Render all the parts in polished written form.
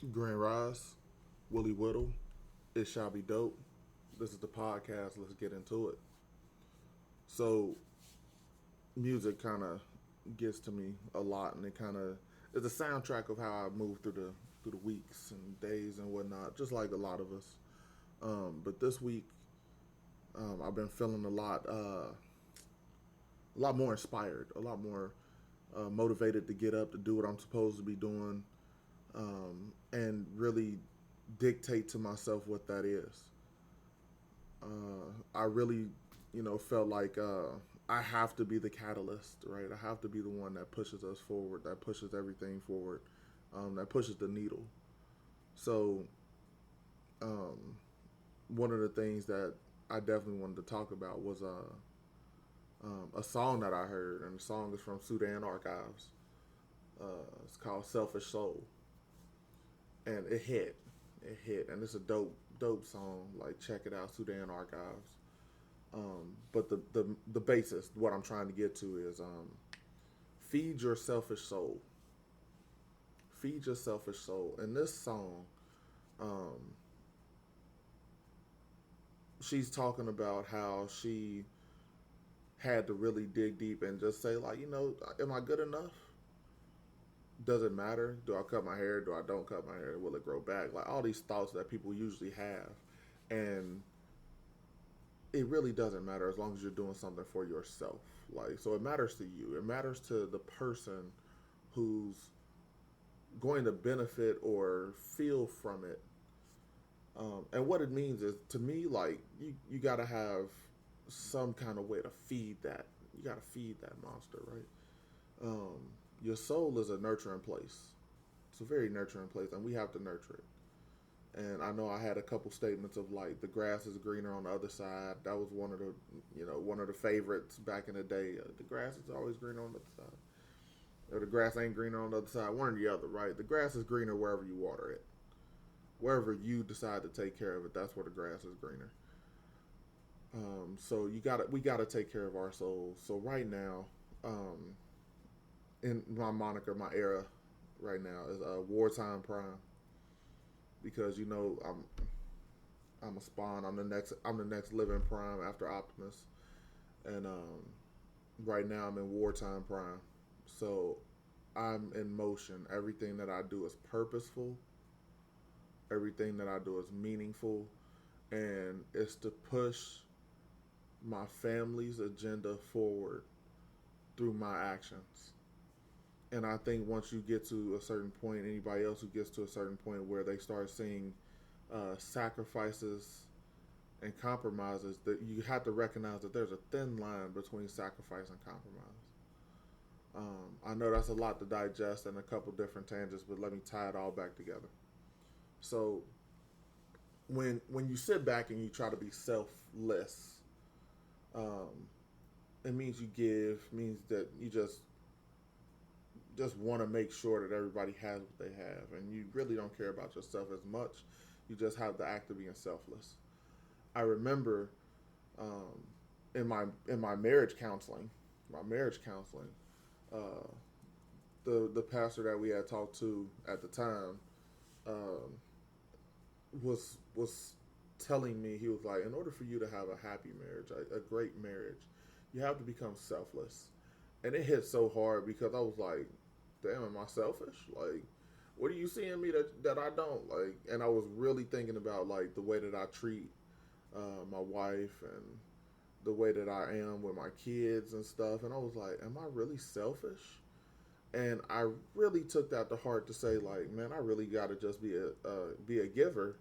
Grand Rise, Willie Whittle, It Shall Be Dope. This is the podcast. Let's get into it. So, music kind of gets to me a lot, and it kind of is a soundtrack of how I move through the weeks and days and whatnot, just like a lot of us. But this week, I've been feeling a lot more inspired, a lot more motivated to get up to do what I'm supposed to be doing, and really dictate to myself what that is. I really, felt like I have to be the catalyst, right? I have to be the one that pushes us forward, that pushes everything forward, that pushes the needle. So, um, one of the things that I definitely wanted to talk about was a song that I heard, and the song is from Sudan Archives. It's called "Selfish Soul," and it hit. It hit, and it's a dope song. Like, check it out, Sudan Archives. But the basis, what I'm trying to get to is feed your selfish soul. Feed your selfish soul. In this song, um, she's talking about how she had to really dig deep and just say, like, am I good enough? Does it matter? Do I cut my hair? Do I don't cut my hair? Will it grow back? Like all these thoughts that people usually have. And it really doesn't matter as long as you're doing something for yourself. Like, so it matters to you. It matters to the person who's going to benefit or feel from it. And what it means is, to me, like you got to have some kind of way to feed that. You got to feed that monster, right? Um, your soul is a nurturing place. It's a very nurturing place, and we have to nurture it. And I know I had a couple statements of like the grass is greener on the other side. That was one of the favorites back in the day. The grass is always greener on the other side, or the grass ain't greener on the other side. One or the other, right? The grass is greener wherever you water it. Wherever you decide to take care of it, that's where the grass is greener. So we gotta take care of our souls. So right now, um, in my moniker, my era, right now is wartime prime, because I'm a spawn. I'm the next living prime after Optimus, and right now I'm in wartime prime. So I'm in motion. Everything that I do is purposeful. Everything that I do is meaningful, and it's to push my family's agenda forward through my actions. And I think once you get to a certain point, anybody else who gets to a certain point where they start seeing sacrifices and compromises, that you have to recognize that there's a thin line between sacrifice and compromise. I know that's a lot to digest and a couple different tangents, but let me tie it all back together. So when you sit back and you try to be selfless, um, it means you give, means that you just want to make sure that everybody has what they have, and you really don't care about yourself as much. You just have the act of being selfless. I remember um, in my marriage counseling, uh, the pastor that we had talked to at the time um, was telling me, he was like, in order for you to have a happy marriage, a great marriage, you have to become selfless. And it hit so hard because I was like, damn, am I selfish? Like, what do you see in me that I don't like? And I was really thinking about like the way that I treat my wife, and the way that I am with my kids and stuff. And I was like, am I really selfish? And I really took that to heart to say, like, man, I really got to just be a giver,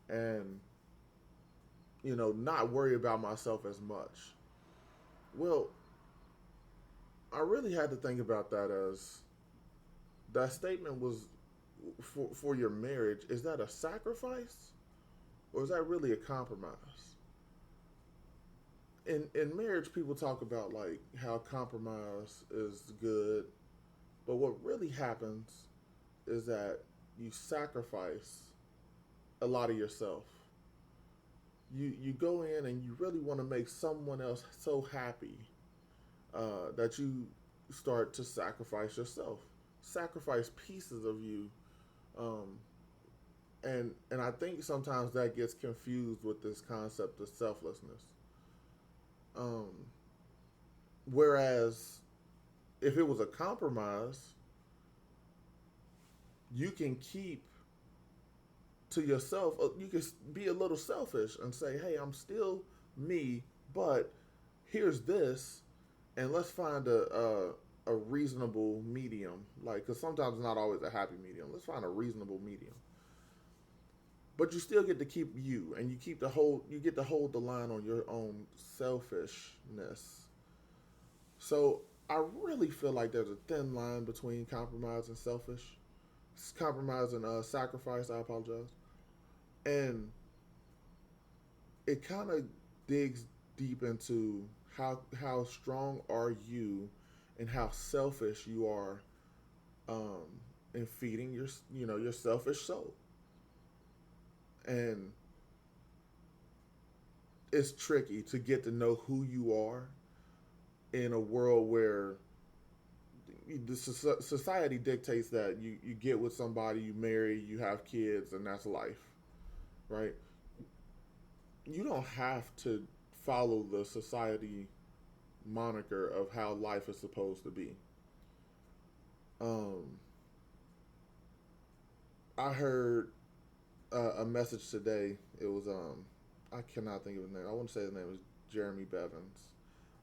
and not worry about myself as much. Well, I really had to think about that, as that statement was for your marriage. Is that a sacrifice, or is that really a compromise? In marriage, people talk about like how compromise is good, but what really happens is that you sacrifice a lot of yourself. You go in and you really want to make someone else so happy, that you start to sacrifice yourself, sacrifice pieces of you, um, And I think sometimes that gets confused with this concept of selflessness. Um, Whereas if it was a compromise, you can keep to yourself. You can be a little selfish and say, "Hey, I'm still me, but here's this, and let's find a reasonable medium. Like, because sometimes it's not always a happy medium. Let's find a reasonable medium. But you still get to keep you, and you get to hold the line on your own selfishness. So I really feel like there's a thin line between compromise and selfish, compromise and sacrifice. I apologize, and it kind of digs deep into how strong are you, and how selfish you are, um, in feeding your selfish soul. And it's tricky to get to know who you are in a world where the society dictates that you get with somebody, you marry, you have kids, and that's life, right? You don't have to follow the society moniker of how life is supposed to be. Um, I heard a message today. It was I cannot think of his name. I want to say his name was Jeremy Bevins.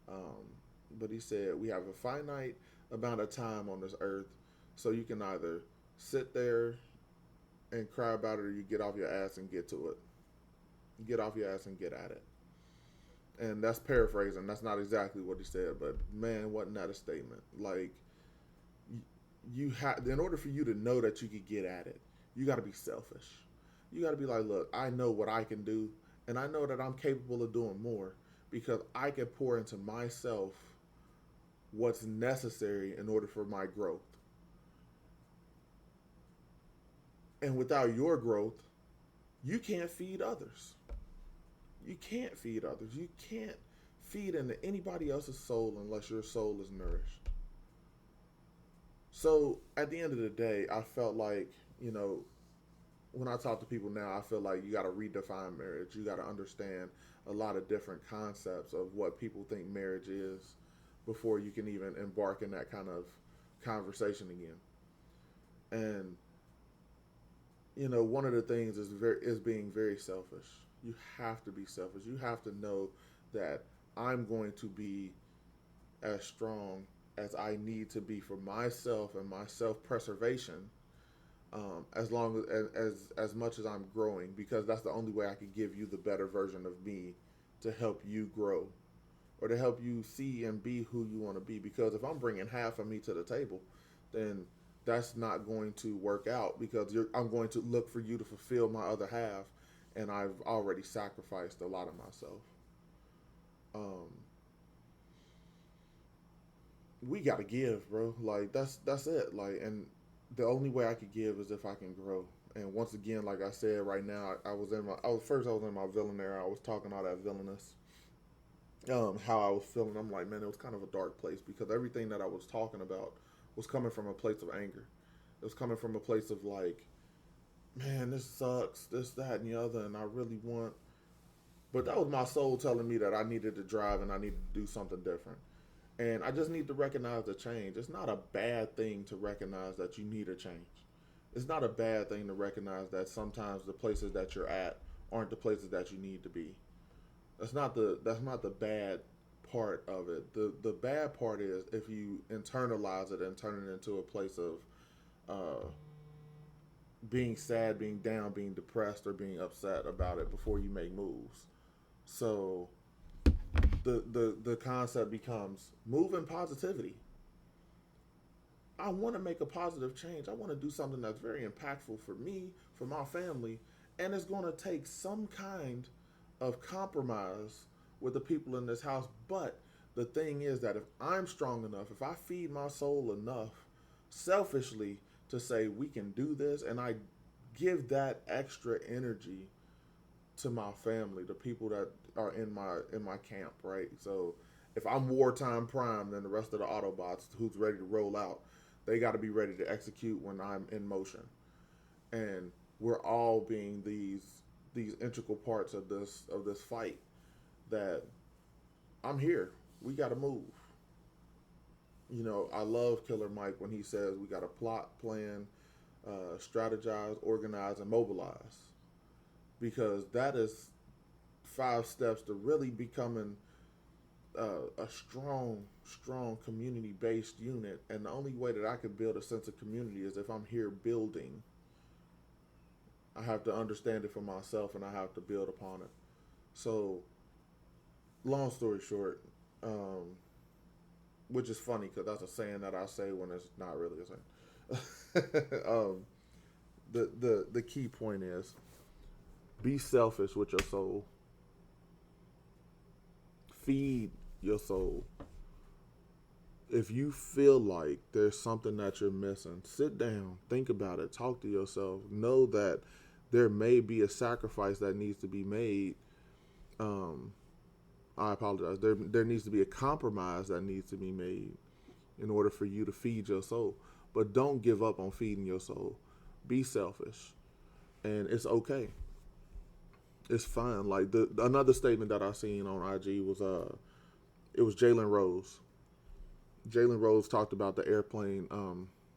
Um, but he said we have a finite amount of time on this earth, so you can either sit there and cry about it, or you get off your ass and get to it. Get off your ass and get at it. And that's paraphrasing. That's not exactly what he said, but man, wasn't that a statement? Like, you have, in order for you to know that you could get at it, you got to be selfish. You got to be like, look, I know what I can do, and I know that I'm capable of doing more because I can pour into myself what's necessary in order for my growth. And without your growth, you can't feed others. You can't feed others. You can't feed into anybody else's soul unless your soul is nourished. So at the end of the day, I felt like, when I talk to people now, I feel like you got to redefine marriage. You got to understand a lot of different concepts of what people think marriage is before you can even embark in that kind of conversation again. And one of the things is being very selfish. You have to be selfish. You have to know that I'm going to be as strong as I need to be for myself and my self preservation, as long as much as I'm growing, because that's the only way I can give you the better version of me to help you grow, or to help you see and be who you want to be. Because if I'm bringing half of me to the table, then that's not going to work out, because I'm going to look for you to fulfill my other half, and I've already sacrificed a lot of myself. Um, we got to give, bro. Like, that's it. Like, and the only way I could give is if I can grow. And once again, like I said, right now I was in my villain era. I was talking all that villainous, how I was feeling. I'm like, man, it was kind of a dark place, because everything that I was talking about was coming from a place of anger. It was coming from a place of like, man, this sucks, this, that, and the other, and I really want. But that was my soul telling me that I needed to drive and I needed to do something different. And I just need to recognize the change. It's not a bad thing to recognize that you need a change. It's not a bad thing to recognize that sometimes the places that you're at aren't the places that you need to be. That's not the bad part of it. The bad part is if you internalize it and turn it into a place of uh, being sad, being down, being depressed, or being upset about it before you make moves. So the concept becomes move in positivity. I want to make a positive change. I want to do something that's very impactful for me, for my family, and it's going to take some kind of compromise with the people in this house. But the thing is that if I'm strong enough, if I feed my soul enough selfishly to say we can do this, and I give that extra energy to my family, the people that are in my camp, right? So if I'm wartime prime, then the rest of the Autobots who's ready to roll out, they got to be ready to execute when I'm in motion. And we're all being these integral parts of this fight. That I'm here. We got to move. You know, I love Killer Mike when he says we got to plot, plan, strategize, organize, and mobilize, because that is 5 steps to really becoming a strong community-based unit. And the only way that I can build a sense of community is if I'm here building. I have to understand it for myself, and I have to build upon it. So, long story short, which is funny because that's a saying that I say when it's not really a saying. The key point is be selfish with your soul. Feed your soul. If you feel like there's something that you're missing, sit down, think about it, talk to yourself. Know that there may be a sacrifice that needs to be made. I apologize. There needs to be a compromise that needs to be made in order for you to feed your soul. But don't give up on feeding your soul. Be selfish, and it's okay. It's fine. Like another statement that I seen on IG was it was Jalen Rose. Jalen Rose talked about the airplane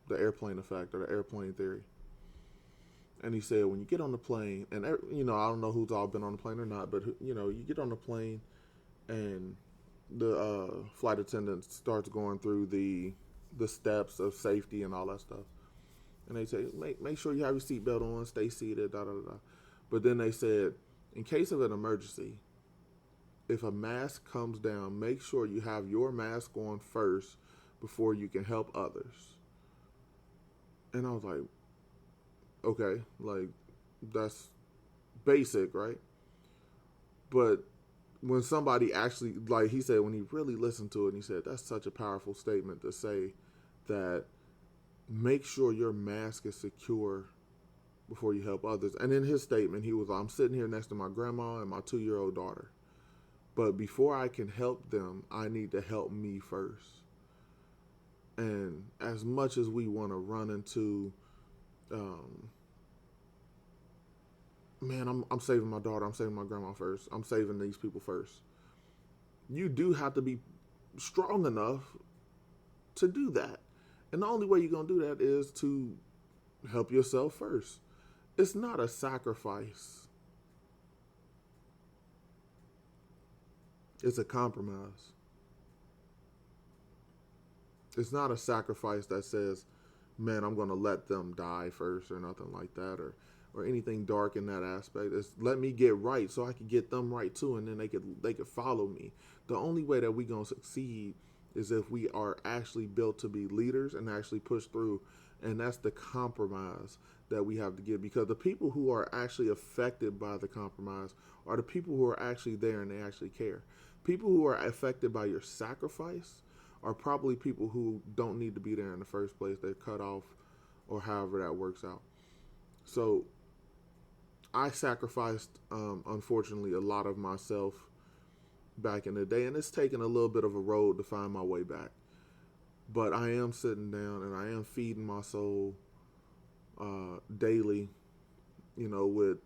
effect or the airplane theory. And he said, when you get on the plane, and you know, I don't know who's all been on the plane or not, but you know, you get on the plane, and the flight attendant starts going through the steps of safety and all that stuff. And they say, make sure you have your seatbelt on, stay seated, da da da. But then they said, in case of an emergency, if a mask comes down, make sure you have your mask on first before you can help others. And I was like, okay, like that's basic, right? But when somebody actually, like he said, when he really listened to it, and he said, that's such a powerful statement to say that make sure your mask is secure before you help others. And in his statement, he was, I'm sitting here next to my grandma and my 2-year-old daughter. But before I can help them, I need to help me first. And as much as we want to run into, man, I'm saving my daughter, I'm saving my grandma first, I'm saving these people first. You do have to be strong enough to do that. And the only way you're going to do that is to help yourself first. It's not a sacrifice. It's a compromise. It's not a sacrifice that says, man, I'm going to let them die first or nothing like that, or anything dark in that aspect. It's let me get right so I can get them right too, and then they could follow me. The only way that we're going to succeed is if we are actually built to be leaders and actually push through. And that's the compromise that we have to give, because the people who are actually affected by the compromise are the people who are actually there and they actually care. People who are affected by your sacrifice are probably people who don't need to be there in the first place. They're cut off or however that works out. So I sacrificed, unfortunately, a lot of myself back in the day, and it's taken a little bit of a road to find my way back. But I am sitting down and I am feeding my soul daily, you know, with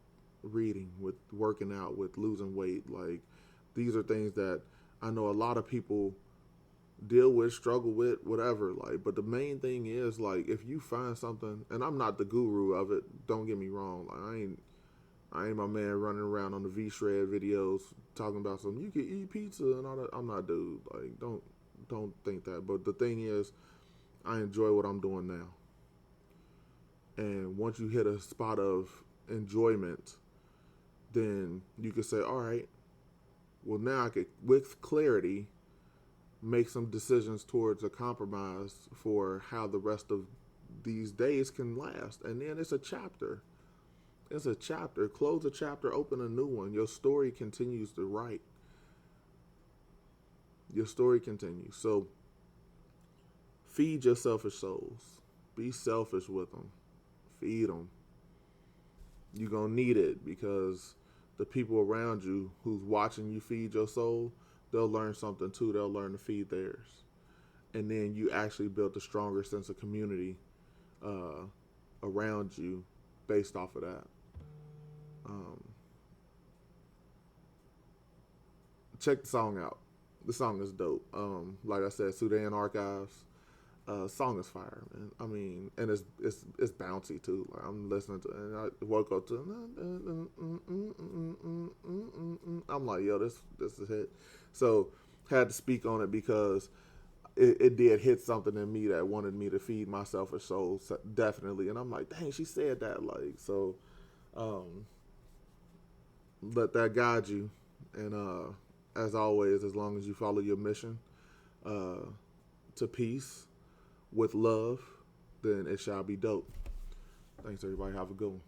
reading, with working out, with losing weight. Like, these are things that I know a lot of people deal with, struggle with, whatever. Like, but the main thing is, like, if you find something, and I'm not the guru of it, don't get me wrong. Like, I ain't my man running around on the V-Shred videos talking about something, you can eat pizza and all that. I'm not dude. Like, don't think that. But the thing is, I enjoy what I'm doing now. And once you hit a spot of enjoyment, then you can say, all right, well, now I could, with clarity, make some decisions towards a compromise for how the rest of these days can last. And then it's a chapter. It's a chapter. Close a chapter, open a new one. Your story continues to write. Your story continues. So feed your selfish souls. Be selfish with them. Feed them. You're going to need it, because the people around you who's watching you feed your soul, they'll learn something too. They'll learn to feed theirs. And then you actually build a stronger sense of community around you based off of that. Um, Check the song out. The song is dope. Like I said, Sudan Archives. Song is fire, man. I mean, and it's bouncy too. Like I'm listening to, and I woke up to. I'm like, yo, this is hit. So had to speak on it because it did hit something in me that wanted me to feed my selfish soul, definitely. And I'm like, dang, she said that, like, so. Um, let that guide you, and as always, as long as you follow your mission uh, to peace with love, then it shall be dope. Thanks, everybody. Have a good one.